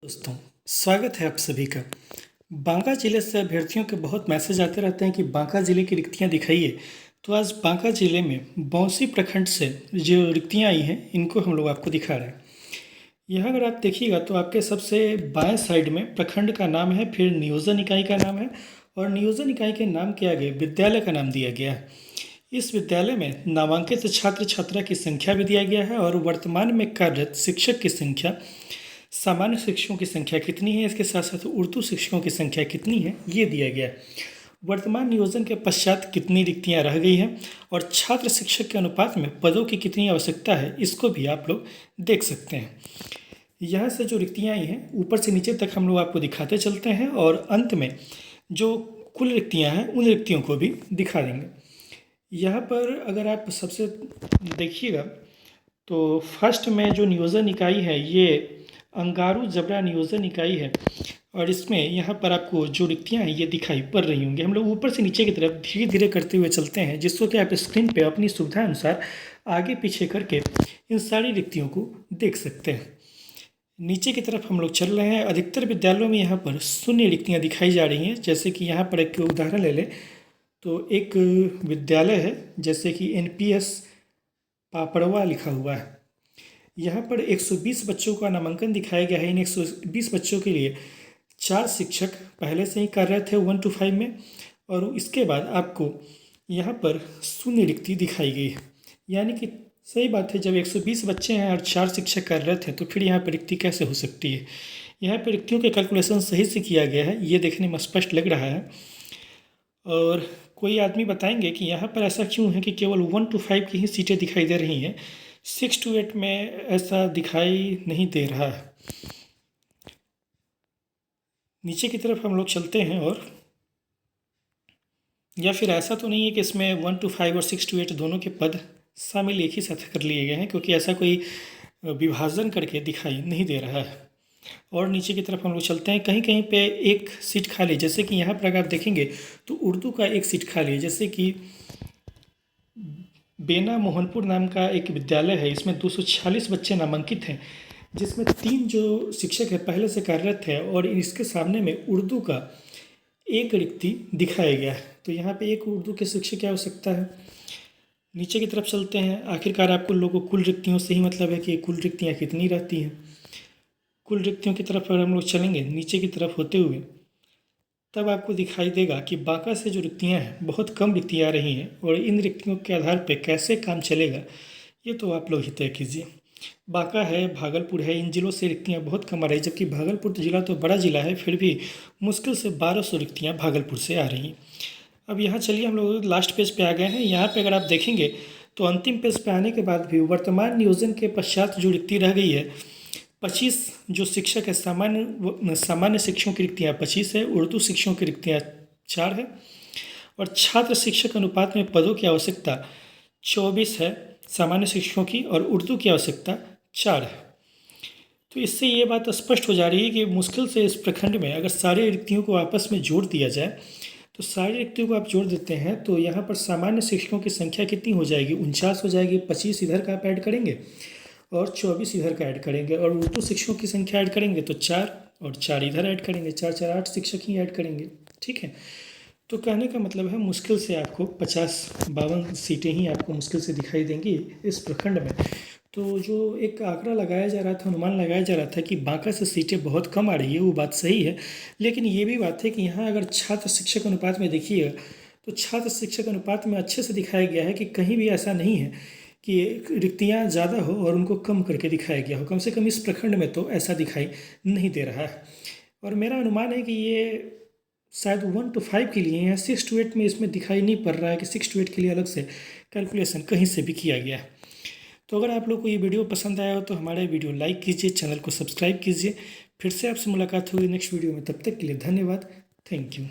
दोस्तों, स्वागत है आप सभी का। बांका जिले से अभ्यर्थियों के बहुत मैसेज आते रहते हैं कि बांका जिले की रिक्तियां दिखाइए। तो आज बांका जिले में बौंसी प्रखंड से जो रिक्तियां आई हैं इनको हम लोग आपको दिखा रहे हैं। यह अगर आप देखिएगा तो आपके सबसे बाएं साइड में प्रखंड का नाम है, फिर नियोजन इकाई का नाम है और नियोजन इकाई के नाम के आगे विद्यालय का नाम दिया गया है। इस विद्यालय में नामांकित छात्र छात्रा की संख्या भी दिया गया है और वर्तमान में कार्यरत शिक्षक की संख्या, सामान्य शिक्षकों की संख्या कितनी है, इसके साथ साथ उर्दू शिक्षकों की संख्या कितनी है ये दिया गया है। वर्तमान नियोजन के पश्चात कितनी रिक्तियां रह गई हैं और छात्र शिक्षक के अनुपात में पदों की कितनी आवश्यकता है इसको भी आप लोग देख सकते हैं। यहाँ से जो रिक्तियाँ आई हैं ऊपर से नीचे तक हम लोग आपको दिखाते चलते हैं और अंत में जो कुल रिक्तियाँ हैं उन रिक्तियों को भी दिखा देंगे। यहाँ पर अगर आप सबसे देखिएगा तो फर्स्ट में जो नियोजन इकाई है ये अंगारू जबरा नियोजन इकाई है और इसमें यहाँ पर आपको जो रिक्तियाँ हैं ये दिखाई पड़ रही होंगी। हम लोग ऊपर से नीचे की तरफ धीरे धीरे करते हुए चलते हैं जिसको कि आप स्क्रीन पे अपनी सुविधा अनुसार आगे पीछे करके इन सारी रिक्तियों को देख सकते हैं। नीचे की तरफ हम लोग चल रहे हैं। अधिकतर विद्यालयों में यहाँ पर शून्य रिक्तियाँ दिखाई जा रही हैं। जैसे कि यहाँ पर एक उदाहरण ले लें तो एक विद्यालय है जैसे कि NPS पापड़वा लिखा हुआ है। यहाँ पर 120 बच्चों का नामांकन दिखाया गया है। इन 120 बच्चों के लिए 4 शिक्षक पहले से ही कार्यरत थे 1 to 5 में और इसके बाद आपको यहाँ पर शून्य रिक्ति दिखाई गई है। यानी कि सही बात है, जब 120 बच्चे हैं और 4 शिक्षक कार्यरत हैं तो फिर यहाँ पर रिक्ति कैसे हो सकती है। यहाँ पर रिक्तियों के कैलकुलेशन सही से किया गया है, ये देखने में स्पष्ट लग रहा है। और कोई आदमी बताएंगे कि यहाँ पर ऐसा क्यों है कि केवल 1 to 5 की ही सीटें दिखाई दे रही हैं, 6 to 8 में ऐसा दिखाई नहीं दे रहा है। नीचे की तरफ हम लोग चलते हैं और या फिर ऐसा तो नहीं है कि इसमें 1 to 5 और 6 to 8 दोनों के पद शामिल एक ही साथ कर लिए गए हैं, क्योंकि ऐसा कोई विभाजन करके दिखाई नहीं दे रहा है। और नीचे की तरफ हम लोग चलते हैं। कहीं कहीं पे एक सीट खाली, जैसे कि यहाँ पर अगर आप देखेंगे तो उर्दू का एक सीट खाली है। जैसे कि बेना मोहनपुर नाम का एक विद्यालय है, इसमें 246 बच्चे नामांकित हैं जिसमें 3 जो शिक्षक है पहले से कार्यरत है और इसके सामने में उर्दू का एक रिक्ति दिखाया गया है। तो यहाँ पे एक उर्दू के शिक्षक की आवश्यकता है। नीचे की तरफ चलते हैं। आखिरकार आपको लोगों को कुल रिक्तियों से ही मतलब है कि कुल रिक्तियाँ कितनी रहती हैं। कुल रिक्तियों की तरफ अगर हम लोग चलेंगे नीचे की तरफ होते हुए तब आपको दिखाई देगा कि बांका से जो रिक्तियाँ हैं बहुत कम रिक्तियाँ आ रही हैं और इन रिक्तियों के आधार पर कैसे काम चलेगा ये तो आप लोग ही तय कीजिए। बांका है, भागलपुर है, इन जिलों से रिक्तियाँ बहुत कम आ रही, जबकि भागलपुर जिला तो बड़ा जिला है, फिर भी मुश्किल से 1200 रिक्तियाँ भागलपुर से आ रही हैं। अब यहाँ चलिए हम लोग लास्ट पेज पे आ गए हैं। यहाँ पे अगर आप देखेंगे तो अंतिम पेज पे आने के बाद भी वर्तमान नियोजन के पश्चात जो रिक्ति रह गई है 25 जो शिक्षक है, सामान्य शिक्षकों की रिक्तियाँ 25 है, उर्दू शिक्षकों की रिक्तियाँ 4 है और छात्र शिक्षक अनुपात में पदों की आवश्यकता 24 है सामान्य शिक्षकों की और उर्दू की आवश्यकता 4 है। तो इससे ये बात स्पष्ट हो जा रही है कि मुश्किल से इस प्रखंड में अगर सारी रिक्तियों को आपस में जोड़ दिया जाए तो सारी रिक्तियों को आप जोड़ देते हैं तो यहाँ पर सामान्य शिक्षकों की संख्या कितनी हो जाएगी, 49 हो जाएगी। 25 इधर का आप ऐड करेंगे और 24 इधर का ऐड करेंगे और उर्दू शिक्षकों की संख्या ऐड करेंगे तो 4 और 4 इधर ऐड करेंगे, 4 4 8 शिक्षक ही ऐड करेंगे। ठीक है, तो कहने का मतलब है मुश्किल से आपको 50-52 सीटें ही आपको मुश्किल से दिखाई देंगी इस प्रखंड में। तो जो एक आंकड़ा लगाया जा रहा था, अनुमान लगाया जा रहा था कि बांका से सीटें बहुत कम आ रही है, वो बात सही है। लेकिन ये भी बात है कि यहाँ अगर छात्र शिक्षक अनुपात में देखिएगा तो छात्र शिक्षक अनुपात में अच्छे से दिखाया गया है कि कहीं भी ऐसा नहीं है कि रिक्तियाँ ज़्यादा हो और उनको कम करके दिखाया गया हो। कम से कम इस प्रखंड में तो ऐसा दिखाई नहीं दे रहा है। और मेरा अनुमान है कि ये शायद 1 to 5 के लिए है, 6 to 8 में इसमें दिखाई नहीं पड़ रहा है कि 6 to 8 के लिए अलग से कैलकुलेशन कहीं से भी किया गया है। तो अगर आप लोग को ये वीडियो पसंद आया हो तो हमारे वीडियो लाइक कीजिए, चैनल को सब्सक्राइब कीजिए। फिर से आपसे मुलाकात होगी नेक्स्ट वीडियो में, तब तक के लिए धन्यवाद। Thank you.